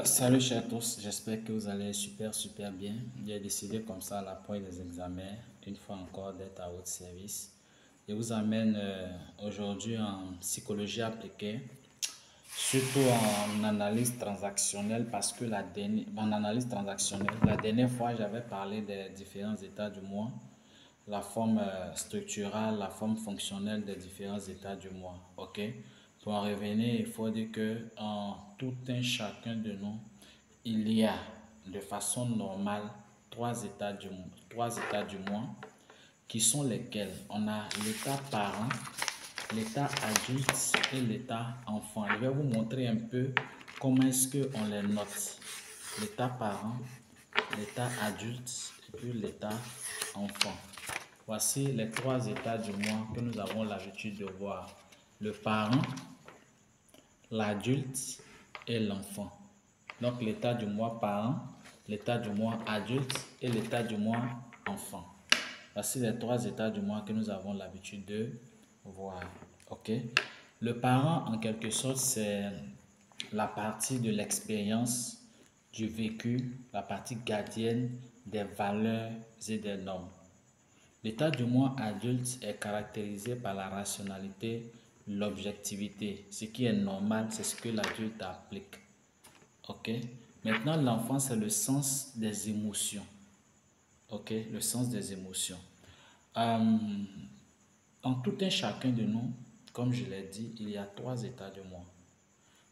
Salut chers tous, j'espère que vous allez super bien. J'ai décidé comme ça à l'approche des examens, une fois encore d'être à votre service. Je vous amène aujourd'hui en psychologie appliquée, surtout en analyse transactionnelle parce que en analyse transactionnelle, la dernière fois j'avais parlé des différents états du moi, la forme structurale, la forme fonctionnelle des différents états du moi. Ok? Pour en revenir, il faut dire que en tout un chacun de nous, il y a de façon normale trois états du moi qui sont lesquels on a l'état parent, l'état adulte et l'état enfant. Je vais vous montrer un peu comment est-ce qu'on les note. L'état parent, l'état adulte et puis l'état enfant. Voici les trois états du moi que nous avons l'habitude de voir. Le parent, l'adulte et l'enfant. Donc l'état du moi parent, l'état du moi adulte et l'état du moi enfant. Voici les trois états du moi que nous avons l'habitude de voir. Ok? Le parent, en quelque sorte, c'est la partie de l'expérience, du vécu, la partie gardienne des valeurs et des normes. L'état du moi adulte est caractérisé par la rationalité, l'objectivité. Ce qui est normal, c'est ce que l'adulte applique. Ok? Maintenant, l'enfant, c'est le sens des émotions. Ok? Le sens des émotions. En tout un chacun de nous, comme je l'ai dit, il y a trois états de moi.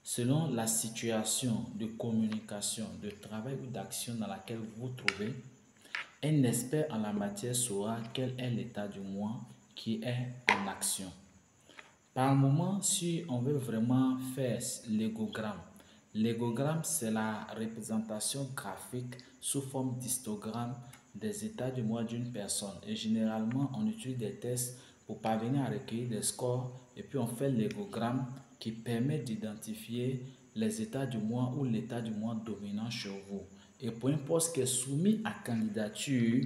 Selon la situation de communication, de travail ou d'action dans laquelle vous vous trouvez, un expert en la matière saura quel est l'état du moi qui est en action. Par moment, si on veut vraiment faire l'égogramme, c'est la représentation graphique sous forme d'histogramme des états du moi d'une personne. Et généralement, on utilise des tests pour parvenir à recueillir des scores et puis on fait l'égogramme qui permet d'identifier les états du moi ou l'état du moi dominant chez vous. Et pour un poste qui est soumis à candidature,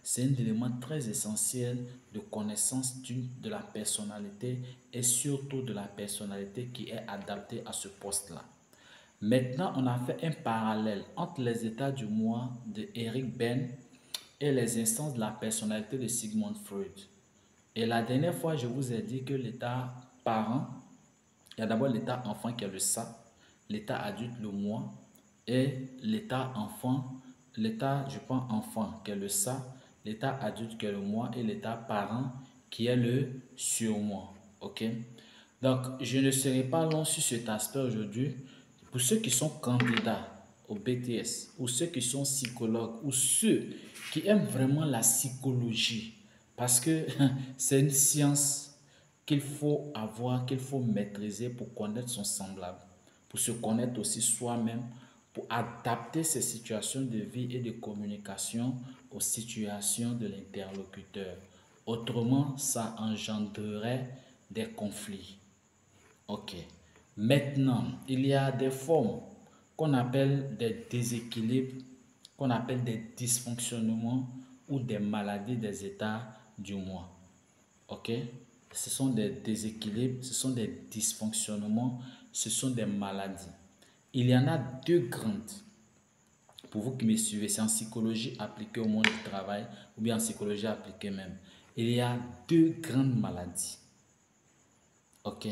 c'est un élément très essentiel de connaissance de la personnalité et surtout de la personnalité qui est adaptée à ce poste-là. Maintenant, on a fait un parallèle entre les états du moi de Eric Ben et les instances de la personnalité de Sigmund Freud. Et la dernière fois, je vous ai dit que l'état parent, il y a d'abord l'état enfant qui est le ça, l'état adulte, le moi, et l'état enfant, l'état, je pense, enfant qui est le ça, l'état adulte qui est le moi et l'état parent qui est le surmoi. Ok? Donc, je ne serai pas long sur cet aspect aujourd'hui. Pour ceux qui sont candidats au BTS ou ceux qui sont psychologues ou ceux qui aiment vraiment la psychologie, parce que c'est une science qu'il faut avoir, qu'il faut maîtriser pour connaître son semblable, pour se connaître aussi soi-même, pour adapter ses situations de vie et de communication aux situations de l'interlocuteur. Autrement, ça engendrerait des conflits. Ok. Maintenant, il y a des formes qu'on appelle des déséquilibres, qu'on appelle des dysfonctionnements ou des maladies des états du moi. Ok? Ce sont des déséquilibres, ce sont des dysfonctionnements, ce sont des maladies. Il y en a deux grandes. Pour vous qui me suivez, c'est en psychologie appliquée au monde du travail ou bien en psychologie appliquée même. Il y a deux grandes maladies. Ok?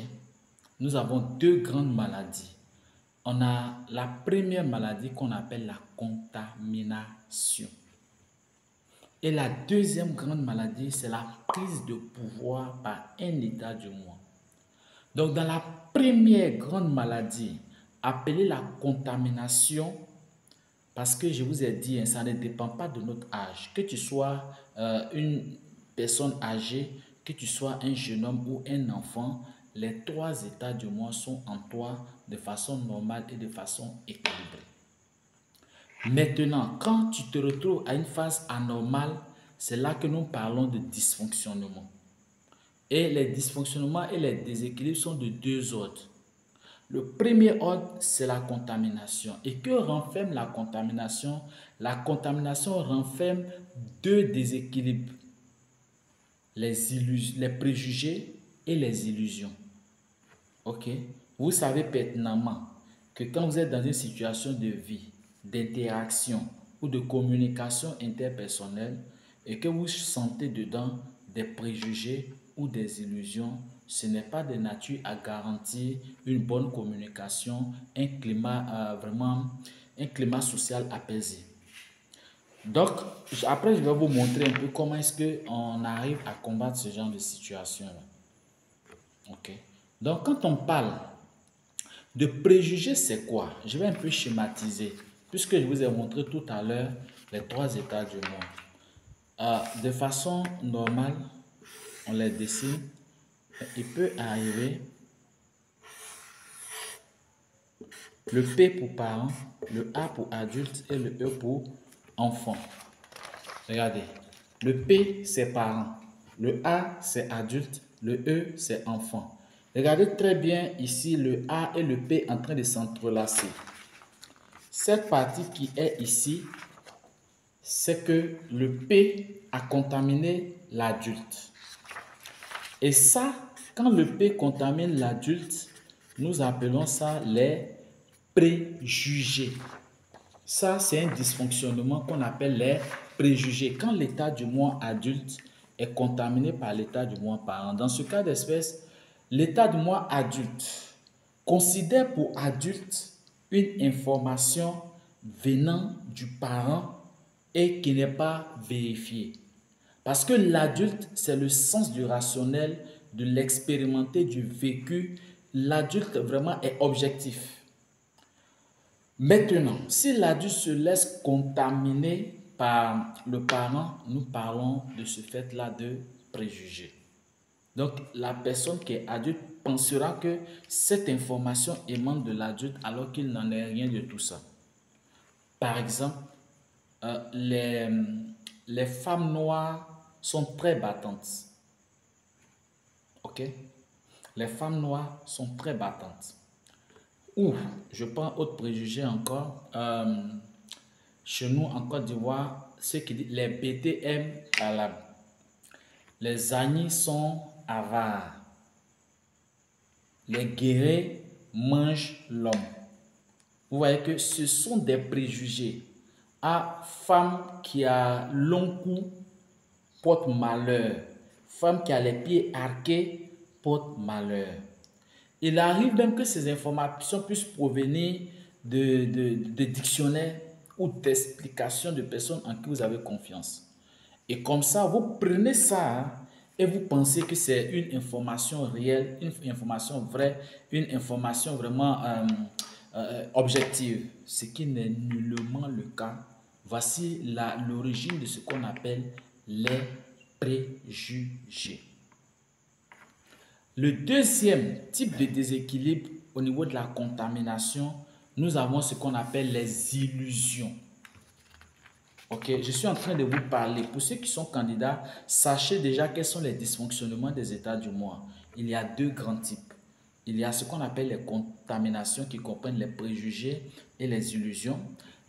Nous avons deux grandes maladies. On a la première maladie qu'on appelle la contamination. Et la deuxième grande maladie, c'est la prise de pouvoir par un état du moi. Donc, dans la première grande maladie, appelée la contamination, parce que je vous ai dit, ça ne dépend pas de notre âge. Que tu sois une personne âgée, que tu sois un jeune homme ou un enfant, les trois états du moi sont en toi de façon normale et de façon équilibrée. Maintenant, quand tu te retrouves à une phase anormale, c'est là que nous parlons de dysfonctionnement. Et les dysfonctionnements et les déséquilibres sont de deux ordres. Le premier ordre, c'est la contamination. Et que renferme la contamination? La contamination renferme deux déséquilibres, les préjugés et les illusions. Ok? Vous savez pertinemment que quand vous êtes dans une situation de vie, d'interaction ou de communication interpersonnelle et que vous sentez dedans des préjugés ou des illusions, ce n'est pas de nature à garantir une bonne communication, un climat un climat social apaisé. Donc, après, je vais vous montrer un peu comment est-ce qu'on arrive à combattre ce genre de situation-là. Ok. Donc, quand on parle de préjugés, c'est quoi? Je vais un peu schématiser, puisque je vous ai montré tout à l'heure les trois états du moi. De façon normale, on les dessine. Il peut arriver le P pour parent, le A pour adulte et le E pour enfant. Regardez, le P c'est parent, le A c'est adulte, le E c'est enfant. Regardez très bien ici le A et le P en train de s'entrelacer. Cette partie qui est ici, c'est que le P a contaminé l'adulte. Et ça, quand le P contamine l'adulte, nous appelons ça les préjugés. Ça, c'est un dysfonctionnement qu'on appelle les préjugés. Quand l'état du moi adulte est contaminé par l'état du moi parent. Dans ce cas d'espèce, l'état du moi adulte considère pour adulte une information venant du parent et qui n'est pas vérifiée. Parce que l'adulte, c'est le sens du rationnel, de l'expérimenté, du vécu. L'adulte vraiment est objectif. Maintenant, si l'adulte se laisse contaminer par le parent, nous parlons de ce fait-là de préjugés. Donc, la personne qui est adulte pensera que cette information émane de l'adulte alors qu'il n'en est rien de tout ça. Par exemple, les femmes noires sont très battantes. Ok? Les femmes noires sont très battantes. Ou, je prends autre préjugé encore. Chez nous, en Côte d'Ivoire, ceux qui disent les BTM palabres. Les Agnis sont avares. Les guerriers mangent l'homme. Vous voyez que ce sont des préjugés. À femme qui a long cou porte malheur. Femme qui a les pieds arqués porte malheur. Il arrive même que ces informations puissent provenir de dictionnaires ou d'explications de personnes en qui vous avez confiance. Et comme ça, vous prenez ça et vous pensez que c'est une information réelle, une information vraie, une information vraiment objective. Ce qui n'est nullement le cas. Voici l'origine de ce qu'on appelle les préjugés. Le deuxième type de déséquilibre au niveau de la contamination, nous avons ce qu'on appelle les illusions. Ok, je suis en train de vous parler. Pour ceux qui sont candidats, sachez déjà quels sont les dysfonctionnements des états du moi. Il y a deux grands types. Il y a ce qu'on appelle les contaminations qui comprennent les préjugés et les illusions.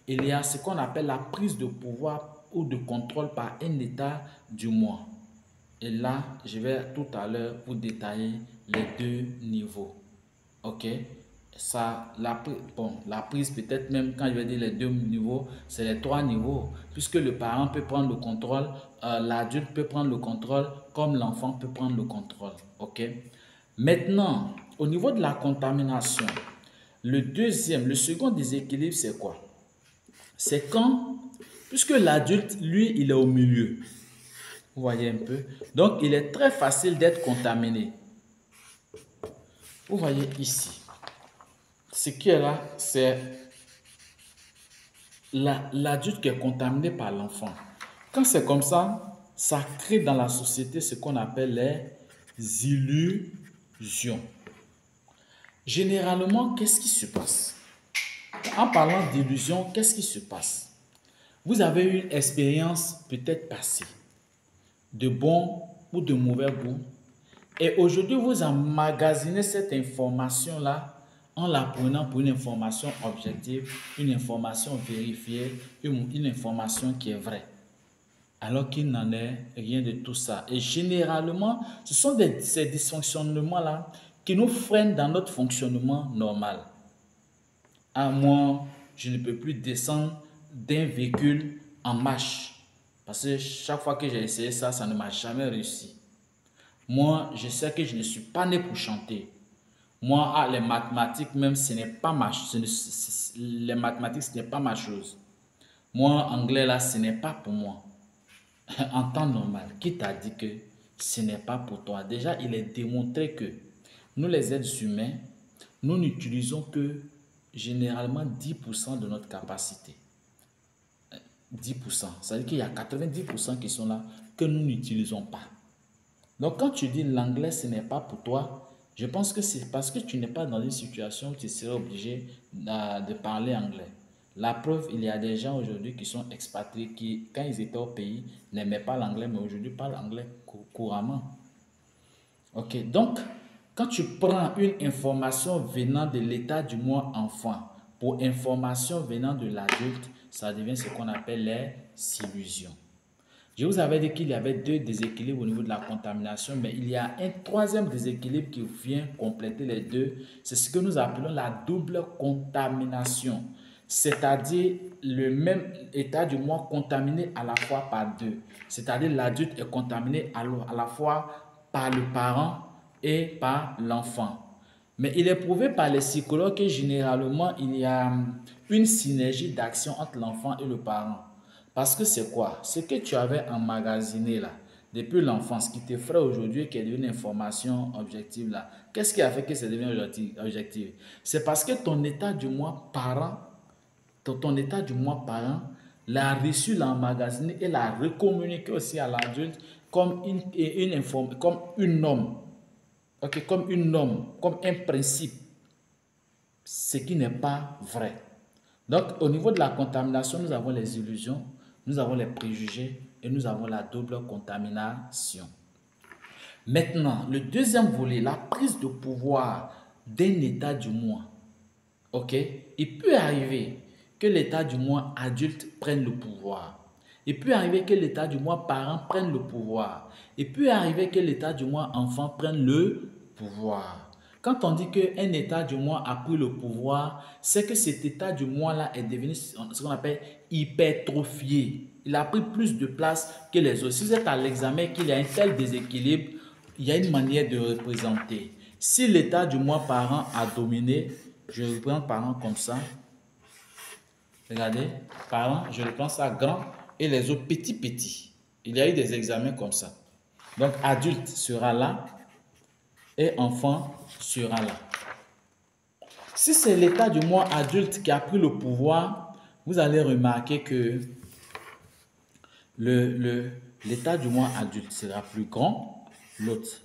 Il y a ce qu'on appelle la prise de pouvoir ou de contrôle par un état du moi. Et là, je vais tout à l'heure vous détailler les deux niveaux. Ok? Ça, la prise, peut-être même quand je vais dire les deux niveaux, c'est les trois niveaux. Puisque le parent peut prendre le contrôle, l'adulte peut prendre le contrôle, comme l'enfant peut prendre le contrôle. Ok? Maintenant, au niveau de la contamination, le second déséquilibre, c'est quoi? C'est quand, puisque l'adulte, lui, il est au milieu. Vous voyez un peu. Donc, il est très facile d'être contaminé. Vous voyez ici. Ce qui est là, c'est l'adulte qui est contaminé par l'enfant. Quand c'est comme ça crée dans la société ce qu'on appelle les illusions. Généralement, qu'est-ce qui se passe? En parlant d'illusions, qu'est-ce qui se passe? Vous avez eu une expérience peut-être passée, de bon ou de mauvais goût. Et aujourd'hui, vous emmagasinez cette information-là en la prenant pour une information objective, une information vérifiée, une information qui est vraie. Alors qu'il n'en est rien de tout ça. Et généralement, ce sont ces dysfonctionnements-là qui nous freinent dans notre fonctionnement normal. Ah, moi, je ne peux plus descendre d'un véhicule en marche. Parce que chaque fois que j'ai essayé ça, ça ne m'a jamais réussi. Moi, je sais que je ne suis pas né pour chanter. Moi, ah, les mathématiques, même, ce n'est pas ma les mathématiques, ce n'est pas ma chose. Moi, anglais, là, ce n'est pas pour moi. En temps normal, qui t'a dit que ce n'est pas pour toi? Déjà, il est démontré que nous, les êtres humains, nous n'utilisons que généralement 10% de notre capacité. 10%. Ça veut dire qu'il y a 90% qui sont là que nous n'utilisons pas. Donc, quand tu dis l'anglais, ce n'est pas pour toi, je pense que c'est parce que tu n'es pas dans une situation où tu serais obligé de parler anglais. La preuve, il y a des gens aujourd'hui qui sont expatriés qui, quand ils étaient au pays, n'aimaient pas l'anglais, mais aujourd'hui parlent anglais couramment. Ok, donc, quand tu prends une information venant de l'état du moi enfant pour information venant de l'adulte, ça devient ce qu'on appelle les illusions. Je vous avais dit qu'il y avait deux déséquilibres au niveau de la contamination, mais il y a un troisième déséquilibre qui vient compléter les deux. C'est ce que nous appelons la double contamination, c'est-à-dire le même état du moi contaminé à la fois par deux. C'est-à-dire l'adulte est contaminé à la fois par le parent et par l'enfant. Mais il est prouvé par les psychologues que généralement, il y a une synergie d'action entre l'enfant et le parent. Parce que c'est quoi? Ce que tu avais emmagasiné là, depuis l'enfance, qui te ferait aujourd'hui, qui est une information objective là, qu'est-ce qui a fait que ça devient objectif? C'est parce que ton état du moi parent, ton état du moi parent, l'a reçu, l'a emmagasiné et l'a recommuniqué aussi à l'adulte comme comme une norme. Ok, comme une norme, comme un principe, ce qui n'est pas vrai. Donc, au niveau de la contamination, nous avons les illusions, nous avons les préjugés et nous avons la double contamination. Maintenant, le deuxième volet, la prise de pouvoir d'un état du moi. Ok? Il peut arriver que l'état du moi adulte prenne le pouvoir. Il peut arriver que l'état du moi parent prenne le pouvoir. Il peut arriver que l'état du moi enfant prenne le pouvoir. Quand on dit qu'un état du moi a pris le pouvoir, c'est que cet état du moi-là est devenu ce qu'on appelle hypertrophié. Il a pris plus de place que les autres. Si vous êtes à l'examen qu'il y a un tel déséquilibre, il y a une manière de représenter. Si l'état du moi parent a dominé, je représente parent comme ça. Regardez, parent, je reprends ça grand et les autres petits petits. Il y a eu des examens comme ça. Donc adulte sera là et enfant sera là. Si c'est l'état du moi adulte qui a pris le pouvoir, vous allez remarquer que l'état du moi adulte sera plus grand, l'autre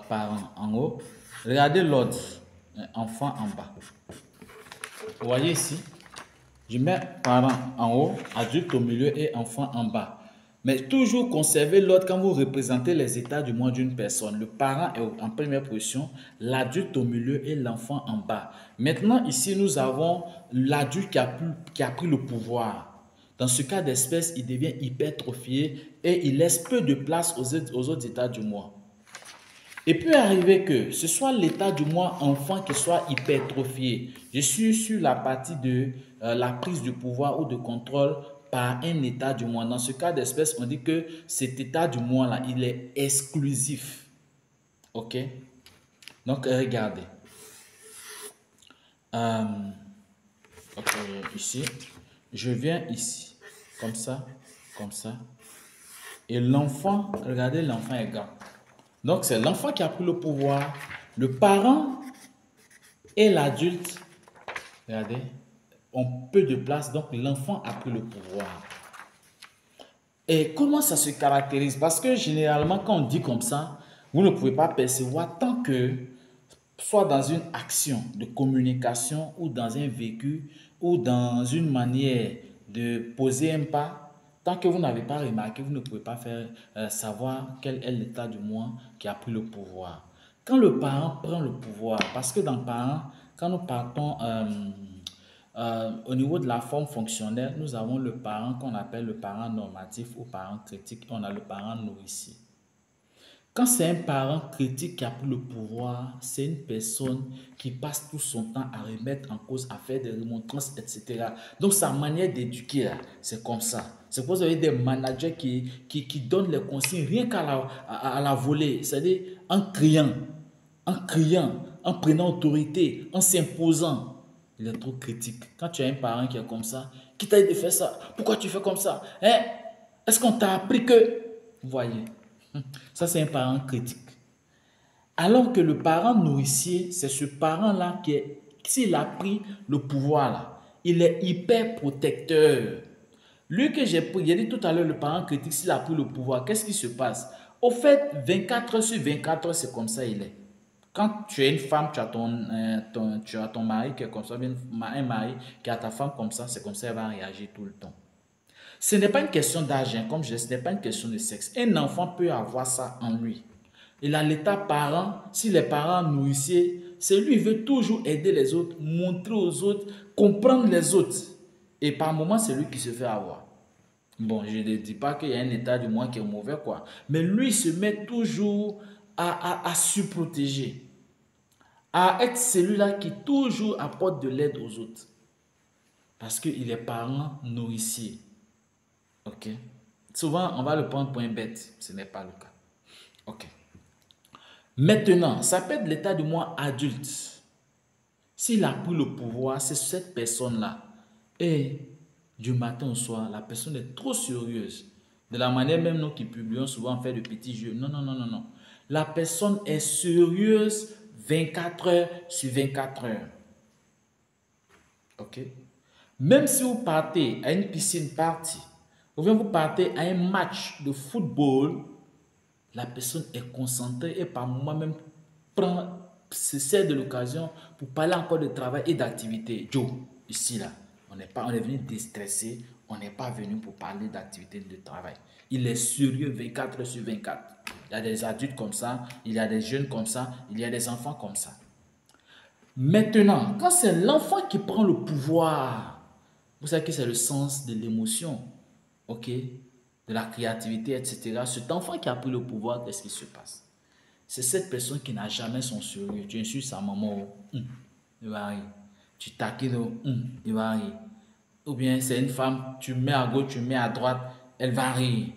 parent en haut. Regardez l'autre, enfant en bas. Vous voyez ici, je mets parent en haut, adulte au milieu et enfant en bas. Mais toujours conserver l'ordre quand vous représentez les états du moi d'une personne. Le parent est en première position, l'adulte au milieu et l'enfant en bas. Maintenant, ici, nous avons l'adulte qui a pris le pouvoir. Dans ce cas d'espèce, il devient hypertrophié et il laisse peu de place aux autres états du moi. Il peut arriver que ce soit l'état du moi enfant qui soit hypertrophié. Je suis sur la partie de la prise de pouvoir ou de contrôle par un état du moi. Dans ce cas d'espèce, on dit que cet état du moi-là, il est exclusif. OK? Donc, regardez. Ok, ici. Je viens ici. Comme ça, comme ça. Et l'enfant, regardez, l'enfant est grand. Donc, c'est l'enfant qui a pris le pouvoir. Le parent et l'adulte, regardez, ont peu de place. Donc, l'enfant a pris le pouvoir. Et comment ça se caractérise? Parce que généralement, quand on dit comme ça, vous ne pouvez pas percevoir tant que, soit dans une action de communication ou dans un vécu ou dans une manière de poser un pas, tant que vous n'avez pas remarqué, vous ne pouvez pas faire savoir quel est l'état du moi qui a pris le pouvoir. Quand le parent prend le pouvoir, parce que dans le parent, quand nous partons au niveau de la forme fonctionnelle, nous avons le parent qu'on appelle le parent normatif ou parent critique, et on a le parent nourricier. Quand c'est un parent critique qui a pris le pouvoir, c'est une personne qui passe tout son temps à remettre en cause, à faire des remontrances, etc. Donc sa manière d'éduquer, là, c'est comme ça. C'est pour ça que vous avez des managers qui donnent les consignes rien qu'à la volée, c'est-à-dire en criant, en prenant autorité, en s'imposant. Il est trop critique. Quand tu as un parent qui est comme ça, qui t'a dit de faire ça, pourquoi tu fais comme ça? Hein? Est-ce qu'on t'a appris que... Vous voyez, ça c'est un parent critique. Alors que le parent nourricier, c'est ce parent-là qui est, s'il a pris le pouvoir, là, il est hyper protecteur. Lui que j'ai dit tout à l'heure, le parent critique, s'il a pris le pouvoir, qu'est-ce qui se passe? Au fait, 24 heures sur 24 heures, c'est comme ça il est. Quand tu es une femme, tu as ton mari qui est comme ça, bien, un mari qui a ta femme comme ça, c'est comme ça elle va réagir tout le temps. Ce n'est pas une question d'âge, hein, comme je dis, ce n'est pas une question de sexe. Un enfant peut avoir ça en lui. Il a l'état parent, si les parents nourriciers, c'est lui, il veut toujours aider les autres, montrer aux autres, comprendre les autres. Et par moments, c'est lui qui se fait avoir. Bon, je ne dis pas qu'il y a un état du moi qui est mauvais, quoi. Mais lui, il se met toujours à surprotéger, à être celui-là qui toujours apporte de l'aide aux autres. Parce qu'il est parent nourricier. Ok? Souvent, on va le prendre pour un bête. Ce n'est pas le cas. Ok. Maintenant, ça peut être l'état du moi adulte. S'il a pris le pouvoir, c'est cette personne-là. Et du matin au soir, la personne est trop sérieuse. De la manière même nous qui publions souvent, on fait de petits jeux. Non, non, non, non, non. La personne est sérieuse 24 heures sur 24 heures. Ok? Même si vous partez à une piscine party, ou bien vous partez à un match de football, la personne est concentrée et par moment même se sert de l'occasion pour parler encore de travail et d'activité. Joe, ici là, on est venu déstresser, on n'est pas venu pour parler d'activité de travail. Il est sérieux 24 heures sur 24. Il y a des adultes comme ça, il y a des jeunes comme ça, il y a des enfants comme ça. Maintenant, quand c'est l'enfant qui prend le pouvoir, vous savez que c'est le sens de l'émotion, ok, de la créativité, etc. Cet enfant qui a pris le pouvoir, qu'est-ce qui se passe? C'est cette personne qui n'a jamais son sérieux. Tu insultes sa maman, il va rire. Tu taquines, il va rire. Ou bien c'est une femme, tu mets à gauche, tu mets à droite, elle va rire.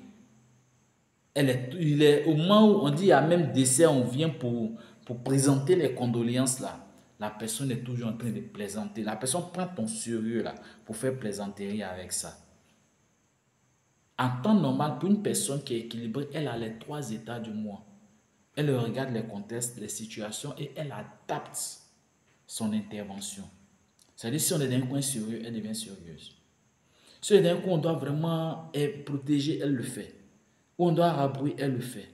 Il est, au moment où on dit il y a même décès, on vient pour présenter les condoléances là. La personne est toujours en train de plaisanter. La personne prend ton sérieux là pour faire plaisanterie avec ça. En temps normal, pour une personne qui est équilibrée, elle a les trois états du moi. Elle regarde les contextes, les situations et elle adapte son intervention. C'est-à-dire, si on est dans un coin sérieux, elle devient sérieuse. Si on est dans un coin où on doit vraiment être protégé, elle le fait. Où on doit rabrouer, elle le fait.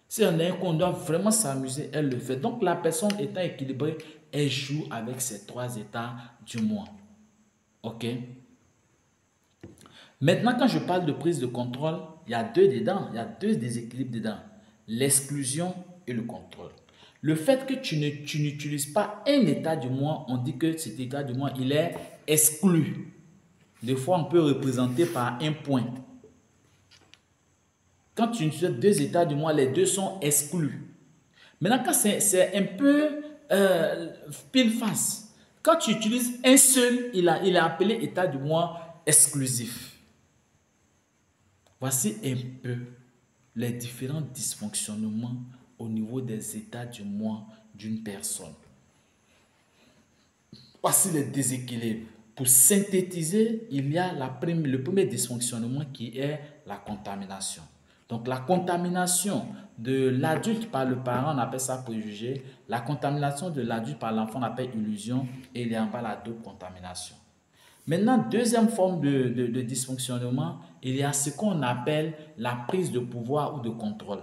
Si on est dans un coin où on doit vraiment s'amuser, elle le fait. Donc, la personne étant équilibrée, elle joue avec ces trois états du moi. OK? Maintenant, quand je parle de prise de contrôle, il y a deux dedans, il y a deux déséquilibres dedans. L'exclusion et le contrôle. Le fait que tu n'utilises pas un état du moi, on dit que cet état du moi, il est exclu. Des fois, on peut représenter par un point. Quand tu utilises deux états du moi, les deux sont exclus. Maintenant, quand c'est un peu pile face, quand tu utilises un seul, il est appelé état du moi exclusif. Voici un peu les différents dysfonctionnements au niveau des états du moi d'une personne. Voici les déséquilibres. Pour synthétiser, il y a le premier dysfonctionnement qui est la contamination. Donc la contamination de l'adulte par le parent, on appelle ça préjugé. La contamination de l'adulte par l'enfant, on appelle illusion. Et il y a en bas la double contamination. Maintenant, deuxième forme de dysfonctionnement, il y a ce qu'on appelle la prise de pouvoir ou de contrôle.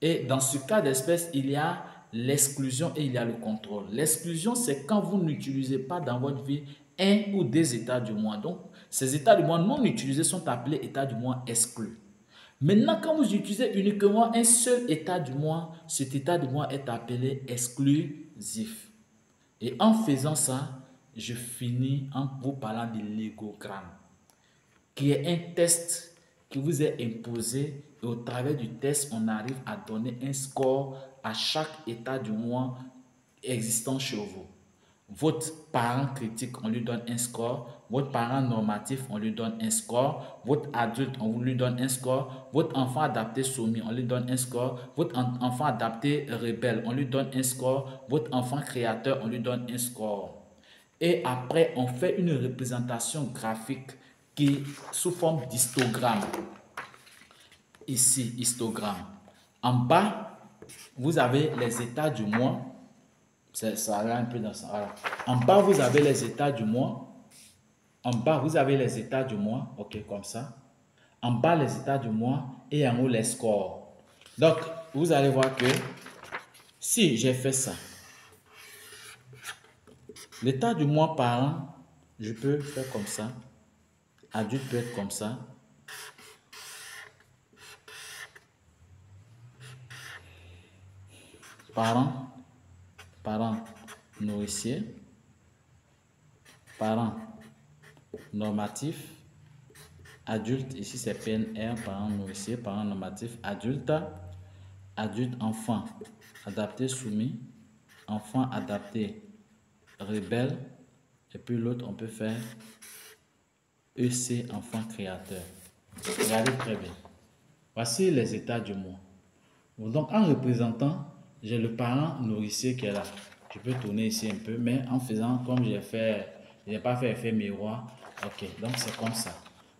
Et dans ce cas d'espèce, il y a l'exclusion et il y a le contrôle. L'exclusion, c'est quand vous n'utilisez pas dans votre vie un ou des états du moi. Donc, ces états du moi non utilisés sont appelés états du moi exclus. Maintenant, quand vous utilisez uniquement un seul état du moi, cet état du moi est appelé exclusif. Et en faisant ça, je finis en vous parlant de l'égogramme, qui est un test qui vous est imposé et au travers du test, on arrive à donner un score à chaque état du mois existant chez vous. Votre parent critique, on lui donne un score. Votre parent normatif, on lui donne un score. Votre adulte, on lui donne un score. Votre enfant adapté soumis, on lui donne un score. Votre enfant adapté rebelle, on lui donne un score. Votre enfant créateur, on lui donne un score. Et après, on fait une représentation graphique qui sous forme d'histogramme. Ici, histogramme. En bas, vous avez les états du mois. Ça va un peu dans ça. Voilà. En bas, vous avez les états du mois. En bas, vous avez les états du mois. OK, comme ça. En bas, les états du mois et en haut, les scores. Donc, vous allez voir que si j'ai fait ça, l'état du mois par an, je peux faire comme ça. Adulte peut être comme ça. Parents nourricier, parents normatif, adulte, ici c'est PNR, parents nourricier, parents normatif, adulte, adulte enfant, adapté soumis, enfant adapté rebelle, et puis l'autre on peut faire EC, enfant créateur. Regardez très bien. Voici les états du mois. Donc en représentant, j'ai le parent nourricier qui est là. Je peux tourner ici un peu, mais en faisant comme j'ai pas fait effet miroir. Ok, donc c'est comme ça.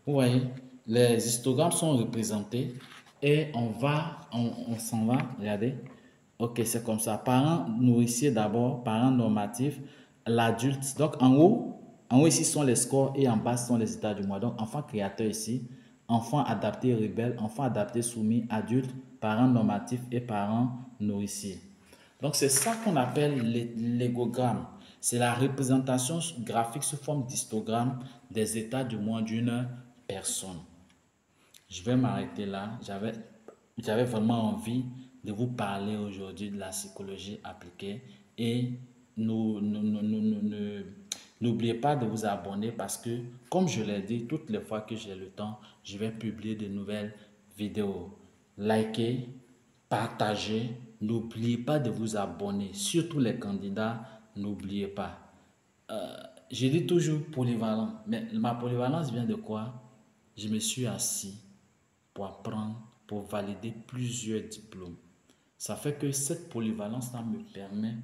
Vous voyez, les histogrammes sont représentés et on s'en va, regardez. Ok, c'est comme ça. Parent nourricier d'abord, parent normatif, l'adulte. Donc en haut ici sont les scores et en bas sont les états du mois. Donc enfant créateur ici, enfant adapté rebelle, enfant adapté soumis, adulte, parent normatif et parent nourricier. Donc c'est ça qu'on appelle l'égogramme. C'est la représentation graphique sous forme d'histogramme des états du mois d'une personne. Je vais m'arrêter là. J'avais vraiment envie de vous parler aujourd'hui de la psychologie appliquée et n'oubliez pas de vous abonner parce que, comme je l'ai dit, toutes les fois que j'ai le temps, je vais publier de nouvelles vidéos. Likez, partagez, n'oubliez pas de vous abonner, surtout les candidats, n'oubliez pas. Je dis toujours polyvalent, mais ma polyvalence vient de quoi? Je me suis assis pour apprendre, pour valider plusieurs diplômes. Ça fait que cette polyvalence-là me permet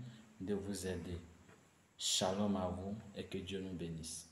de vous aider. Shalom à vous et que Dieu nous bénisse.